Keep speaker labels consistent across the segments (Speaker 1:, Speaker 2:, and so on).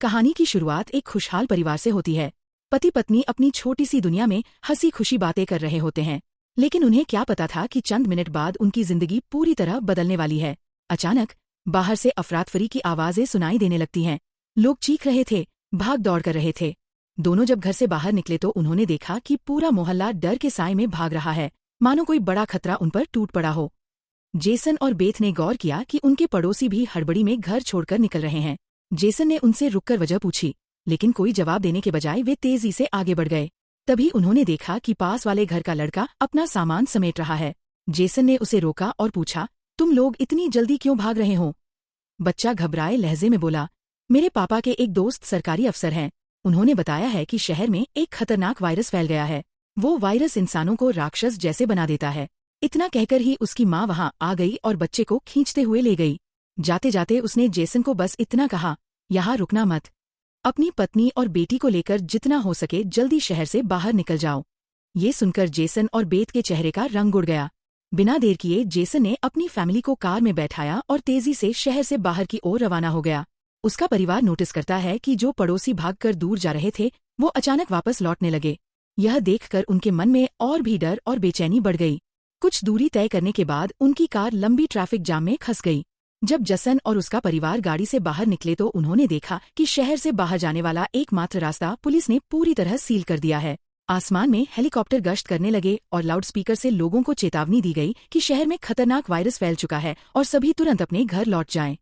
Speaker 1: कहानी की शुरुआत एक खुशहाल परिवार से होती है। पति पत्नी अपनी छोटी सी दुनिया में हंसी खुशी बातें कर रहे होते हैं, लेकिन उन्हें क्या पता था कि चंद मिनट बाद उनकी जिंदगी पूरी तरह बदलने वाली है। अचानक बाहर से अफरातफरी की आवाजें सुनाई देने लगती हैं। लोग चीख रहे थे, भाग दौड़ कर रहे थे। दोनों जब घर से बाहर निकले तो उन्होंने देखा कि पूरा मोहल्ला डर के साए में भाग रहा है, मानो कोई बड़ा खतरा उन पर टूट पड़ा हो। जेसन और बेथ ने गौर किया कि उनके पड़ोसी भी हड़बड़ी में घर छोड़कर निकल रहे हैं। जेसन ने उनसे रुककर वजह पूछी, लेकिन कोई जवाब देने के बजाय वे तेजी से आगे बढ़ गए। तभी उन्होंने देखा कि पास वाले घर का लड़का अपना सामान समेट रहा है। जेसन ने उसे रोका और पूछा, तुम लोग इतनी जल्दी क्यों भाग रहे हो? बच्चा घबराए लहजे में बोला, मेरे पापा के एक दोस्त सरकारी अफसर हैं। उन्होंने बताया है कि शहर में एक खतरनाक वायरस फैल गया है। वो वायरस इंसानों को राक्षस जैसे बना देता है। इतना कहकर ही उसकी माँ वहां आ गई और बच्चे को खींचते हुए ले गई। जाते जाते उसने जेसन को बस इतना कहा, यहाँ रुकना मत। अपनी पत्नी और बेटी को लेकर जितना हो सके जल्दी शहर से बाहर निकल जाओ। ये सुनकर जेसन और बेथ के चेहरे का रंग उड़ गया। बिना देर किए जेसन ने अपनी फैमिली को कार में बैठाया और तेजी से शहर से बाहर की ओर रवाना हो गया। उसका परिवार नोटिस करता है कि जो पड़ोसी भागकर दूर जा रहे थे वो अचानक वापस लौटने लगे। यह देखकर उनके मन में और भी डर और बेचैनी बढ़ गई। कुछ दूरी तय करने के बाद उनकी कार लंबी ट्रैफिक जाम में फंस गई। जब जसन और उसका परिवार गाड़ी से बाहर निकले तो उन्होंने देखा कि शहर से बाहर जाने वाला एकमात्र रास्ता पुलिस ने पूरी तरह सील कर दिया है। आसमान में हेलीकॉप्टर गश्त करने लगे और लाउडस्पीकर से लोगों को चेतावनी दी गई कि शहर में खतरनाक वायरस फैल चुका है और सभी तुरंत अपने घर लौट जाएं।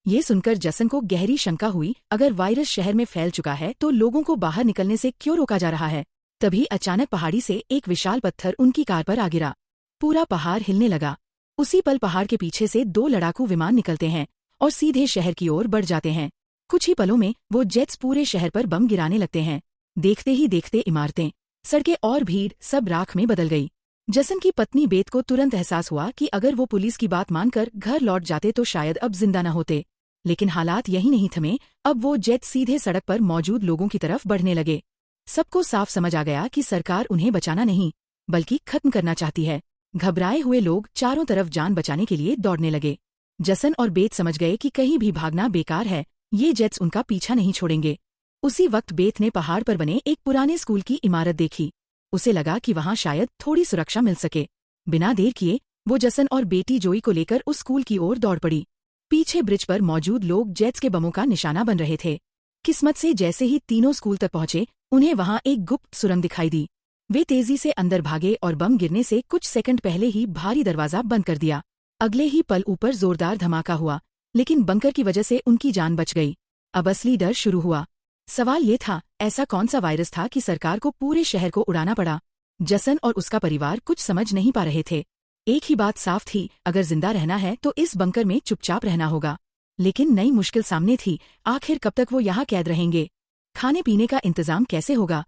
Speaker 1: ये सुनकर जसन को गहरी शंका हुई, अगर वायरस शहर में फैल चुका है तो लोगों को बाहर निकलने से क्यों रोका जा रहा है? तभी अचानक पहाड़ी से एक विशाल पत्थर उनकी कार पर आ गिरा। पूरा पहाड़ हिलने लगा। उसी पल पहाड़ के पीछे से 2 लड़ाकू विमान निकलते हैं और सीधे शहर की ओर बढ़ जाते हैं। कुछ ही पलों में वो जेट्स पूरे शहर पर बम गिराने लगते हैं। देखते ही देखते इमारतें, सड़कें और भीड़ सब राख में बदल गई। जसन की पत्नी बेथ को तुरंत एहसास हुआ कि अगर वो पुलिस की बात मानकर घर लौट जाते तो शायद अब जिंदा न होते। लेकिन हालात यही नहीं थमे। अब वो जेट सीधे सड़क पर मौजूद लोगों की तरफ बढ़ने लगे। सबको साफ समझ आ गया कि सरकार उन्हें बचाना नहीं बल्कि खत्म करना चाहती है। घबराए हुए लोग चारों तरफ जान बचाने के लिए दौड़ने लगे। जसन और बेथ समझ गए कि कहीं भी भागना बेकार है, ये जेट्स उनका पीछा नहीं छोड़ेंगे। उसी वक्त बेथ ने पहाड़ पर बने एक पुराने स्कूल की इमारत देखी। उसे लगा कि वहां शायद थोड़ी सुरक्षा मिल सके। बिना देर किए वो जसन और बेटी जोई को लेकर उस स्कूल की ओर दौड़ पड़ी। पीछे ब्रिज पर मौजूद लोग जेट्स के बमों का निशाना बन रहे थे। किस्मत से जैसे ही तीनों स्कूल तक पहुंचे उन्हें वहां एक गुप्त सुरंग दिखाई दी। वे तेजी से अंदर भागे और बम गिरने से कुछ सेकंड पहले ही भारी दरवाजा बंद कर दिया। अगले ही पल ऊपर जोरदार धमाका हुआ, लेकिन बंकर की वजह से उनकी जान बच गई। अब असली डर शुरू हुआ। सवाल ये था, ऐसा कौन सा वायरस था कि सरकार को पूरे शहर को उड़ाना पड़ा? जसन और उसका परिवार कुछ समझ नहीं पा रहे थे। एक ही बात साफ थी, अगर जिंदा रहना है तो इस बंकर में चुपचाप रहना होगा। लेकिन नई मुश्किल सामने थी। आखिर कब तक वो यहाँ कैद रहेंगे? खाने पीने का इंतजाम कैसे होगा?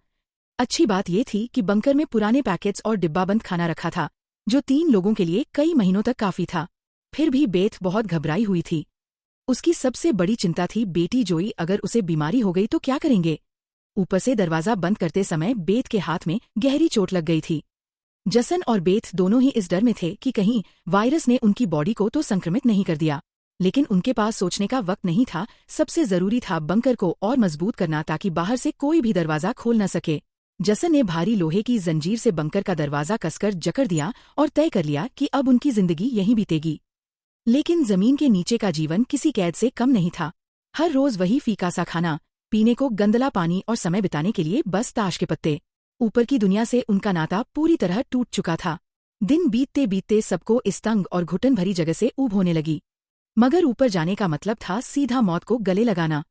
Speaker 1: अच्छी बात ये थी कि बंकर में पुराने पैकेट्स और डिब्बाबंद खाना रखा था, जो 3 लोगों के लिए कई महीनों तक काफी था। फिर भी बेथ बहुत घबराई हुई थी। उसकी सबसे बड़ी चिंता थी बेटी जोई, अगर उसे बीमारी हो गई तो क्या करेंगे? ऊपर से दरवाजा बंद करते समय बेथ के हाथ में गहरी चोट लग गई थी। जसन और बेथ दोनों ही इस डर में थे कि कहीं वायरस ने उनकी बॉडी को तो संक्रमित नहीं कर दिया। लेकिन उनके पास सोचने का वक्त नहीं था। सबसे जरूरी था बंकर को और मजबूत करना ताकि बाहर से कोई भी दरवाजा खोल न सके। जसन ने भारी लोहे की जंजीर से बंकर का दरवाजा कसकर जकड़ दिया और तय कर लिया कि अब उनकी जिंदगी यहीं बीतेगी। लेकिन जमीन के नीचे का जीवन किसी कैद से कम नहीं था। हर रोज वही फीका सा खाना, पीने को गंदला पानी और समय बिताने के लिए बस ताश के पत्ते। ऊपर की दुनिया से उनका नाता पूरी तरह टूट चुका था। दिन बीतते बीतते सबको इस तंग और घुटन भरी जगह से ऊब होने लगी। मगर ऊपर जाने का मतलब था सीधा मौत को गले लगाना।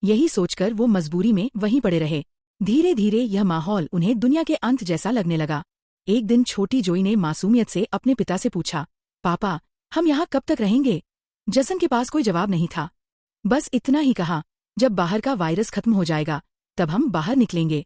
Speaker 1: यही सोचकर वो मजबूरी में वहीं पड़े रहे। धीरे धीरे यह माहौल उन्हें दुनिया के अंत जैसा लगने लगा। एक दिन छोटी जोई ने मासूमियत से अपने पिता से पूछा, पापा, हम यहाँ कब तक रहेंगे? जसन के पास कोई जवाब नहीं था। बस इतना ही कहा, जब बाहर का वायरस खत्म हो जाएगा तब हम बाहर निकलेंगे।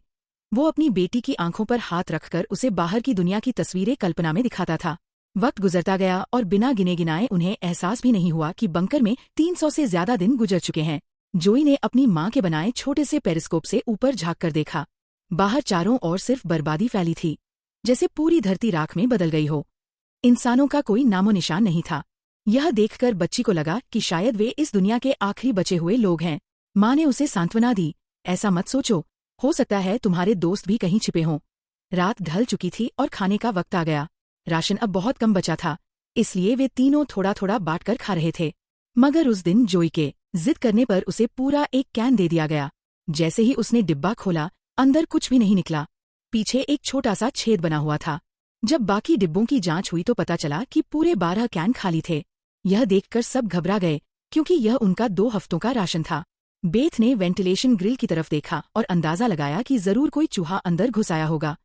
Speaker 1: वो अपनी बेटी की आंखों पर हाथ रखकर उसे बाहर की दुनिया की तस्वीरें कल्पना में दिखाता था। वक्त गुजरता गया और बिना गिने गिनाए उन्हें एहसास भी नहीं हुआ कि बंकर में 300 से ज्यादा दिन गुजर चुके हैं। जोई ने अपनी माँ के बनाए छोटे से पेरिस्कोप से ऊपर झाँक कर देखा। बाहर चारों ओर सिर्फ बर्बादी फैली थी, जैसे पूरी धरती राख में बदल गई हो। इंसानों का कोई नामो निशान नहीं था। यह देखकर बच्ची को लगा कि शायद वे इस दुनिया के आखिरी बचे हुए लोग हैं। माँ ने उसे सांत्वना दी, ऐसा मत सोचो, हो सकता है तुम्हारे दोस्त भी कहीं छिपे हों। रात ढल चुकी थी और खाने का वक्त आ गया। राशन अब बहुत कम बचा था, इसलिए वे तीनों थोड़ा थोड़ा बांटकर खा रहे थे। मगर उस दिन जोई के जिद करने पर उसे पूरा एक कैन दे दिया गया। जैसे ही उसने डिब्बा खोला, अंदर कुछ भी नहीं निकला। पीछे एक छोटा सा छेद बना हुआ था। जब बाकी डिब्बों की जांच हुई तो पता चला कि पूरे 12 कैन खाली थे। यह देखकर सब घबरा गए, क्योंकि यह उनका 2 हफ्तों का राशन था। बेथ ने वेंटिलेशन ग्रिल की तरफ देखा और अंदाजा लगाया कि जरूर कोई चूहा अंदर घुस आया होगा।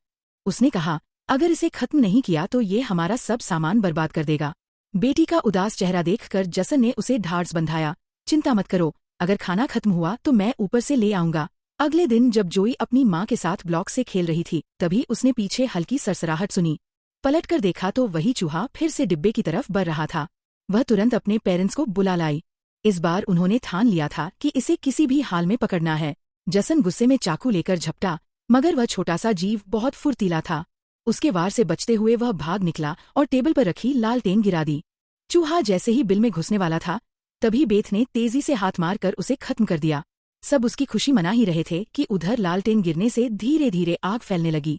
Speaker 1: उसने कहा, अगर इसे खत्म नहीं किया तो ये हमारा सब सामान बर्बाद कर देगा। बेटी का उदास चेहरा देखकर जसन ने उसे ढाढ़स बंधाया, चिंता मत करो, अगर खाना खत्म हुआ तो मैं ऊपर से ले आऊंगा। अगले दिन जब जोई अपनी माँ के साथ ब्लॉक से खेल रही थी, तभी उसने पीछे हल्की सरसराहट सुनी। पलटकर देखा तो वही चूहा फिर से डिब्बे की तरफ बढ़ रहा था। वह तुरंत अपने पेरेंट्स को बुला लाई। इस बार उन्होंने ठान लिया था कि इसे किसी भी हाल में पकड़ना है। जसन गुस्से में चाकू लेकर झपटा, मगर वह छोटा सा जीव बहुत फुर्तीला था। उसके वार से बचते हुए वह भाग निकला और टेबल पर रखी लालटेन गिरा दी। चूहा जैसे ही बिल में घुसने वाला था, तभी बेथ ने तेजी से हाथ मारकर उसे खत्म कर दिया। सब उसकी खुशी मना ही रहे थे कि उधर लालटेन गिरने से धीरे धीरे आग फैलने लगी।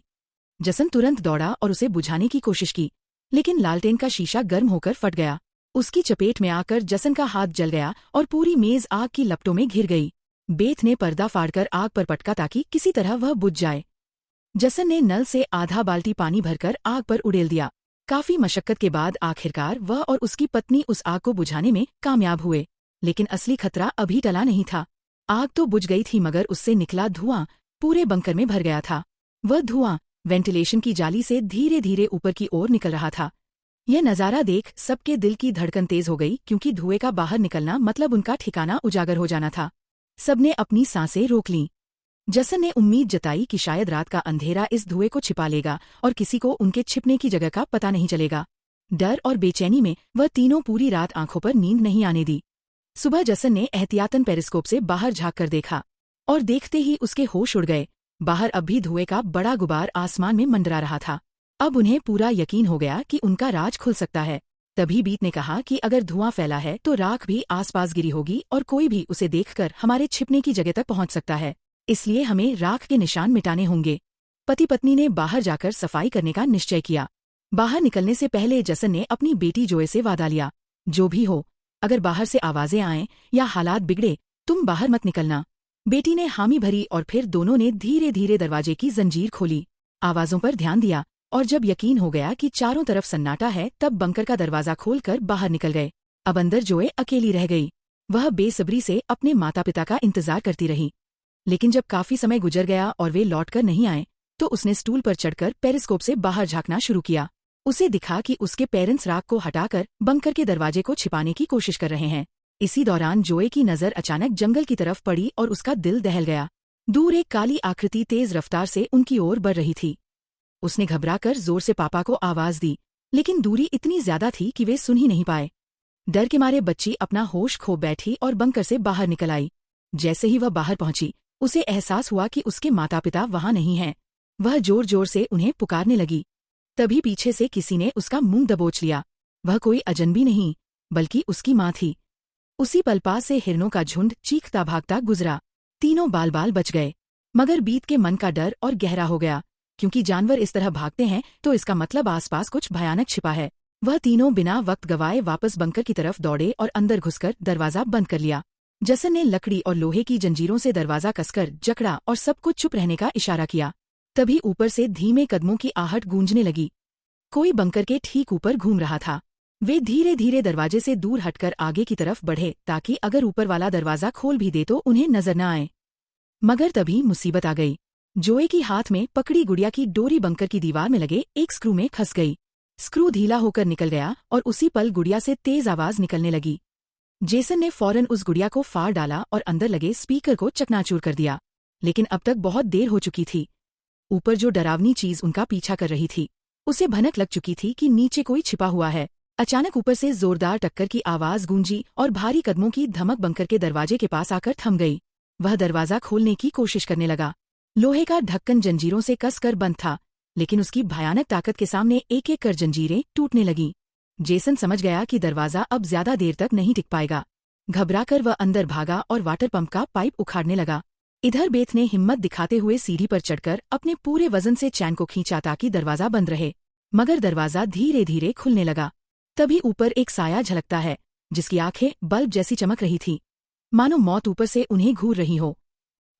Speaker 1: जसन तुरंत दौड़ा और उसे बुझाने की कोशिश की, लेकिन लालटेन का शीशा गर्म होकर फट गया। उसकी चपेट में आकर जसन का हाथ जल गया और पूरी मेज आग की लपटों में घिर गई। बेथ ने पर्दा फाड़कर आग पर पटका ताकि किसी तरह वह बुझ जाए। जसन ने नल से आधा बाल्टी पानी भरकर आग पर उड़ेल दिया। काफी मशक्कत के बाद आखिरकार वह और उसकी पत्नी उस आग को बुझाने में कामयाब हुए, लेकिन असली खतरा अभी टला नहीं था। आग तो बुझ गई थी, मगर उससे निकला धुआं पूरे बंकर में भर गया था। वह धुआं वेंटिलेशन की जाली से धीरे धीरे ऊपर की ओर निकल रहा था। यह नजारा देख सबके दिल की धड़कन तेज हो गई, क्योंकि धुएं का बाहर निकलना मतलब उनका ठिकाना उजागर हो जाना था। सबने अपनी सांसें रोक लीं। जसन ने उम्मीद जताई कि शायद रात का अंधेरा इस धुएं को छिपा लेगा और किसी को उनके छिपने की जगह का पता नहीं चलेगा। डर और बेचैनी में वह तीनों पूरी रात आंखों पर नींद नहीं आने दी। सुबह जसन ने एहतियातन पेरिस्कोप से बाहर झांक कर देखा, और देखते ही उसके होश उड़ गए। बाहर अब भी धुएं का बड़ा गुबार आसमान में मंडरा रहा था। अब उन्हें पूरा यकीन हो गया कि उनका राज खुल सकता है। तभी बीत ने कहा कि अगर धुआं फैला है तो राख भी आसपास गिरी होगी और कोई भी उसे देखकर हमारे छिपने की जगह तक पहुंच सकता है, इसलिए हमें राख के निशान मिटाने होंगे। पति पत्नी ने बाहर जाकर सफाई करने का निश्चय किया। बाहर निकलने से पहले जसन ने अपनी बेटी जोए से वादा लिया, जो भी हो, अगर बाहर से आवाजें आएं या हालात बिगड़े, तुम बाहर मत निकलना। बेटी ने हामी भरी और फिर दोनों ने धीरे धीरे दरवाजे की जंजीर खोली, आवाजों पर ध्यान दिया, और जब यकीन हो गया कि चारों तरफ सन्नाटा है, तब बंकर का दरवाजा खोलकर बाहर निकल गए। अब अंदर जोए अकेली रह गई। वह बेसब्री से अपने माता पिता का इंतजार करती रही, लेकिन जब काफी समय गुजर गया और वे लौटकर नहीं आए, तो उसने स्टूल पर चढ़कर पेरिस्कोप से बाहर झांकना शुरू किया। उसे दिखा कि उसके पेरेंट्स राख को हटाकर बंकर के दरवाजे को छिपाने की कोशिश कर रहे हैं। इसी दौरान जोए की नजर अचानक जंगल की तरफ पड़ी और उसका दिल दहल गया। दूर एक काली आकृति तेज रफ्तार से उनकी ओर बढ़ रही थी। उसने घबराकर जोर से पापा को आवाज दी, लेकिन दूरी इतनी ज्यादा थी कि वे सुन ही नहीं पाए। डर के मारे बच्ची अपना होश खो बैठी और बंकर से बाहर निकल आई। जैसे ही वह बाहर पहुंची, उसे एहसास हुआ कि उसके माता पिता वहां नहीं हैं। वह जोर जोर से उन्हें पुकारने लगी। तभी पीछे से किसी ने उसका मुंह दबोच लिया। वह कोई अजनबी नहीं, बल्कि उसकी माँ थी। उसी पल पास से हिरनों का झुंड चीखता भागता गुजरा। तीनों बाल बाल बच गए, मगर बीत के मन का डर और गहरा हो गया, क्योंकि जानवर इस तरह भागते हैं तो इसका मतलब आसपास कुछ भयानक छिपा है। वह तीनों बिना वक्त गवाए वापस बंकर की तरफ दौड़े और अंदर घुसकर दरवाजा बंद कर लिया। जसन ने लकड़ी और लोहे की जंजीरों से दरवाजा कसकर जकड़ा और सब कुछ चुप रहने का इशारा किया। तभी ऊपर से धीमे कदमों की आहट गूंजने लगी। कोई बंकर के ठीक ऊपर घूम रहा था। वे धीरे धीरे दरवाजे से दूर हटकर आगे की तरफ बढ़े, ताकि अगर ऊपर वाला दरवाजा खोल भी दे तो उन्हें नजर न आए। मगर तभी मुसीबत आ गई। जोए की हाथ में पकड़ी गुड़िया की डोरी बंकर की दीवार में लगे एक स्क्रू में फंस गई। स्क्रू ढीला होकर निकल गया और उसी पल गुड़िया से तेज आवाज निकलने लगी। जेसन ने फौरन उस गुड़िया को फाड़ डाला और अंदर लगे स्पीकर को चकनाचूर कर दिया, लेकिन अब तक बहुत देर हो चुकी थी। ऊपर जो डरावनी चीज उनका पीछा कर रही थी, उसे भनक लग चुकी थी कि नीचे कोई छिपा हुआ है। अचानक ऊपर से जोरदार टक्कर की आवाज गूंजी और भारी कदमों की धमक बंकर के दरवाजे के पास आकर थम गई। वह दरवाजा खोलने की कोशिश करने लगा। लोहे का ढक्कन जंजीरों से कसकर बंद था, लेकिन उसकी भयानक ताकत के सामने एक एक कर जंजीरें टूटने लगीं। जेसन समझ गया कि दरवाजा अब ज्यादा देर तक नहीं टिक पाएगा। घबराकर वह अंदर भागा और वाटर पंप का पाइप उखाड़ने लगा। इधर बेथ ने हिम्मत दिखाते हुए सीढ़ी पर चढ़कर अपने पूरे वजन से चैन को खींचा ताकि दरवाजा बंद रहे, मगर दरवाजा धीरे धीरे खुलने लगा। तभी ऊपर एक साया झलकता है जिसकी आंखें बल्ब जैसी चमक रही थी, मानो मौत ऊपर से उन्हें घूर रही हो।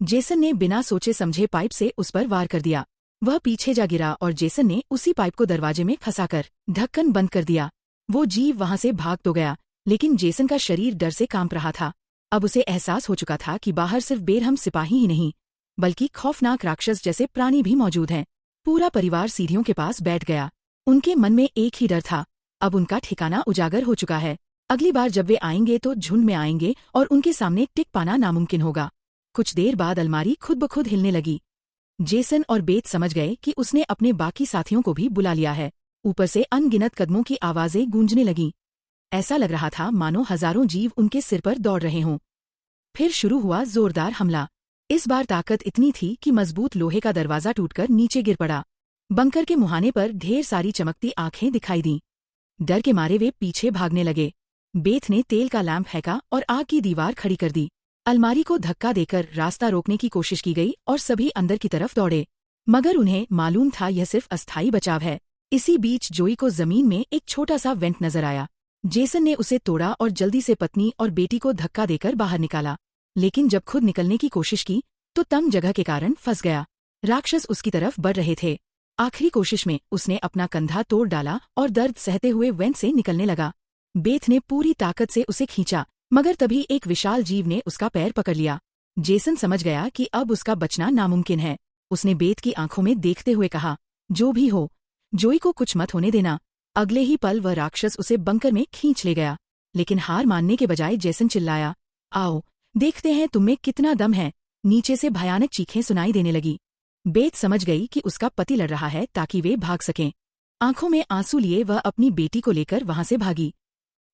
Speaker 1: जेसन ने बिना सोचे समझे पाइप से उस पर वार कर दिया। वह पीछे जा गिरा और जेसन ने उसी पाइप को दरवाजे में फंसाकर ढक्कन बंद कर दिया। वो जीव वहां से भाग तो गया, लेकिन जेसन का शरीर डर से कांप रहा था। अब उसे एहसास हो चुका था कि बाहर सिर्फ बेरहम सिपाही ही नहीं, बल्कि खौफनाक राक्षस जैसे प्राणी भी मौजूद हैं। पूरा परिवार सीढ़ियों के पास बैठ गया। उनके मन में एक ही डर था, अब उनका ठिकाना उजागर हो चुका है। अगली बार जब वे आएंगे तो झुंड में आएंगे और उनके सामने टिक पाना नामुमकिन होगा। कुछ देर बाद अलमारी खुद ब खुद हिलने लगी। जेसन और बेथ समझ गए कि उसने अपने बाकी साथियों को भी बुला लिया है। ऊपर से अनगिनत कदमों की आवाजें गूंजने लगीं। ऐसा लग रहा था मानो हजारों जीव उनके सिर पर दौड़ रहे हों। फिर शुरू हुआ जोरदार हमला। इस बार ताकत इतनी थी कि मजबूत लोहे का दरवाजा टूटकर नीचे गिर पड़ा। बंकर के मुहाने पर ढेर सारी चमकती आंखें दिखाई दीं। डर के मारे वे पीछे भागने लगे। बेथ ने तेल का लैंप फेंका और आग की दीवार खड़ी कर दी। अलमारी को धक्का देकर रास्ता रोकने की कोशिश की गई और सभी अंदर की तरफ दौड़े, मगर उन्हें मालूम था यह सिर्फ अस्थायी बचाव है। इसी बीच जोई को जमीन में एक छोटा सा वेंट नजर आया। जेसन ने उसे तोड़ा और जल्दी से पत्नी और बेटी को धक्का देकर बाहर निकाला, लेकिन जब खुद निकलने की कोशिश की तो तंग जगह के कारण फंस गया। राक्षस उसकी तरफ बढ़ रहे थे। आखिरी कोशिश में उसने अपना कंधा तोड़ डाला और दर्द सहते हुए वेंट से निकलने लगा। बेथ ने पूरी ताकत से उसे खींचा, मगर तभी एक विशाल जीव ने उसका पैर पकड़ लिया। जेसन समझ गया कि अब उसका बचना नामुमकिन है। उसने बेथ की आंखों में देखते हुए कहा, जो भी हो, जोई को कुछ मत होने देना। अगले ही पल वह राक्षस उसे बंकर में खींच ले गया, लेकिन हार मानने के बजाय जेसन चिल्लाया, आओ देखते हैं तुम्हें कितना दम है। नीचे से भयानक चीखें सुनाई देने लगी। बेथ समझ गई कि उसका पति लड़ रहा है ताकि वे भाग सकें। आंखों में आंसू लिए वह अपनी बेटी को लेकर वहां से भागी।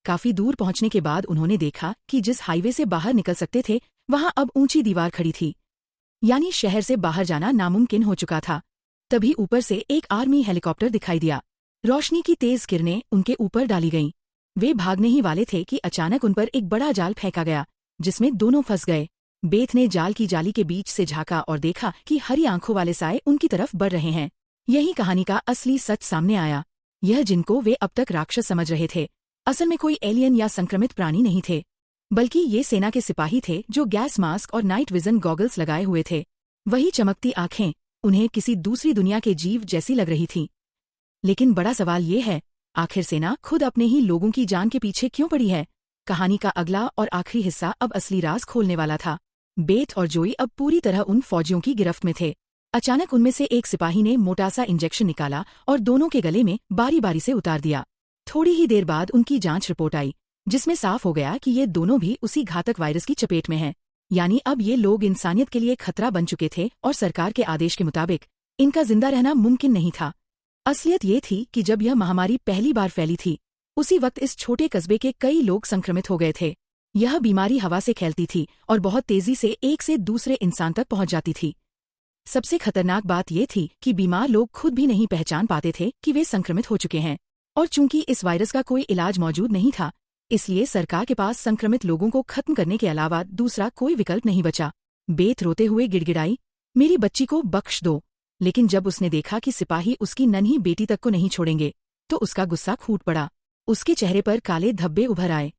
Speaker 1: काफी दूर पहुंचने के बाद उन्होंने देखा कि जिस हाईवे से बाहर निकल सकते थे वहां अब ऊंची दीवार खड़ी थी, यानी शहर से बाहर जाना नामुमकिन हो चुका था। तभी ऊपर से एक आर्मी हेलीकॉप्टर दिखाई दिया। रोशनी की तेज किरणें उनके ऊपर डाली गईं। वे भागने ही वाले थे कि अचानक उन पर एक बड़ा जाल फेंका गया, जिसमें दोनों फंस गए। बेथ ने जाल की जाली के बीच से झांका और देखा कि हरी आंखों वाले साए उनकी तरफ बढ़ रहे हैं। यही कहानी का असली सच सामने आया। यह जिनको वे अब तक राक्षस समझ रहे थे, असल में कोई एलियन या संक्रमित प्राणी नहीं थे, बल्कि ये सेना के सिपाही थे जो गैस मास्क और नाइट विजन गॉगल्स लगाए हुए थे। वही चमकती आंखें उन्हें किसी दूसरी दुनिया के जीव जैसी लग रही थीं। लेकिन बड़ा सवाल ये है, आखिर सेना खुद अपने ही लोगों की जान के पीछे क्यों पड़ी है? कहानी का अगला और आखिरी हिस्सा अब असली राज खोलने वाला था। बेथ और जोई अब पूरी तरह उन फौजियों की गिरफ्त में थे। अचानक उनमें से एक सिपाही ने मोटा सा इंजेक्शन निकाला और दोनों के गले में बारी बारी से उतार दिया। थोड़ी ही देर बाद उनकी जांच रिपोर्ट आई, जिसमें साफ हो गया कि ये दोनों भी उसी घातक वायरस की चपेट में हैं। यानी अब ये लोग इंसानियत के लिए खतरा बन चुके थे और सरकार के आदेश के मुताबिक इनका जिंदा रहना मुमकिन नहीं था। असलियत ये थी कि जब यह महामारी पहली बार फैली थी, उसी वक्त इस छोटे कस्बे के कई लोग संक्रमित हो गए थे। यह बीमारी हवा से फैलती थी और बहुत तेजी से एक से दूसरे इंसान तक पहुंच जाती थी। सबसे खतरनाक बात यह थी कि बीमार लोग खुद भी नहीं पहचान पाते थे कि वे संक्रमित हो चुके हैं, और चूंकि इस वायरस का कोई इलाज मौजूद नहीं था, इसलिए सरकार के पास संक्रमित लोगों को खत्म करने के अलावा दूसरा कोई विकल्प नहीं बचा। बेथ रोते हुए गिड़गिड़ाई, मेरी बच्ची को बख्श दो। लेकिन जब उसने देखा कि सिपाही उसकी नन्ही बेटी तक को नहीं छोड़ेंगे, तो उसका गुस्सा फूट पड़ा। उसके चेहरे पर काले धब्बे उभर आए।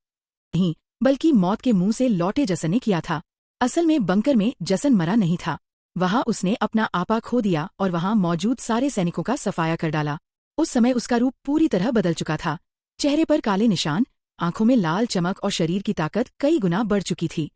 Speaker 1: नहीं, बल्कि मौत के मुंह से लौटे जसन ने किया था। असल में बंकर में जसन मरा नहीं था। वहां उसने अपना आपा खो दिया और वहां मौजूद सारे सैनिकों का सफाया कर डाला। उस समय उसका रूप पूरी तरह बदल चुका था। चेहरे पर काले निशान, आंखों में लाल चमक और शरीर की ताकत कई गुना बढ़ चुकी थी।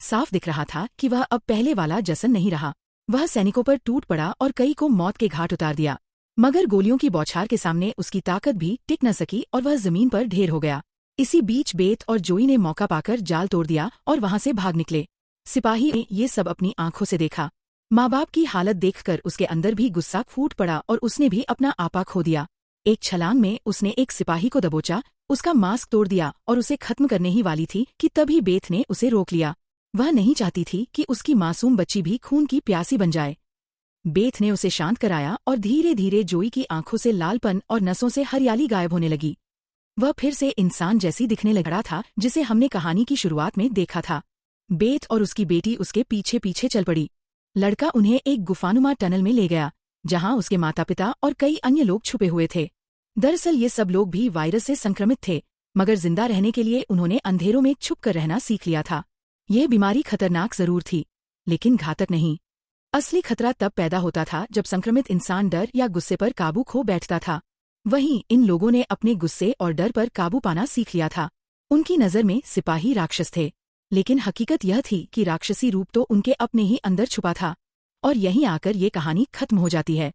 Speaker 1: साफ दिख रहा था कि वह अब पहले वाला जसन नहीं रहा। वह सैनिकों पर टूट पड़ा और कई को मौत के घाट उतार दिया, मगर गोलियों की बौछार के सामने उसकी ताकत भी टिक न सकी और वह जमीन पर ढेर हो गया। इसी बीच बेथ और जोई ने मौका पाकर जाल तोड़ दिया और वहां से भाग निकले। सिपाही ने ये सब अपनी आंखों से देखा। माँ बाप की हालत देखकर उसके अंदर भी गुस्सा फूट पड़ा और उसने भी अपना आपा खो दिया। एक छलांग में उसने एक सिपाही को दबोचा, उसका मास्क तोड़ दिया और उसे खत्म करने ही वाली थी कि तभी बेथ ने उसे रोक लिया। वह नहीं चाहती थी कि उसकी मासूम बच्ची भी खून की प्यासी बन जाए। बेथ ने उसे शांत कराया और धीरे धीरे जोई की आंखों से लालपन और नसों से हरियाली गायब होने लगी। वह फिर से इंसान जैसी दिखने लगा था जिसे हमने कहानी की शुरुआत में देखा था। बेट और उसकी बेटी उसके पीछे पीछे चल पड़ी। लड़का उन्हें एक गुफानुमा टनल में ले गया जहां उसके माता पिता और कई अन्य लोग छुपे हुए थे। दरअसल ये सब लोग भी वायरस से संक्रमित थे, मगर जिंदा रहने के लिए उन्होंने अंधेरों में छुपकर रहना सीख लिया था। यह बीमारी खतरनाक जरूर थी, लेकिन घातक नहीं। असली खतरा तब पैदा होता था जब संक्रमित इंसान डर या गुस्से पर काबू खो बैठता था। वहीं इन लोगों ने अपने गुस्से और डर पर काबू पाना सीख लिया था। उनकी नज़र में सिपाही राक्षस थे, लेकिन हकीकत यह थी कि राक्षसी रूप तो उनके अपने ही अंदर छुपा था। और यहीं आकर ये कहानी खत्म हो जाती है।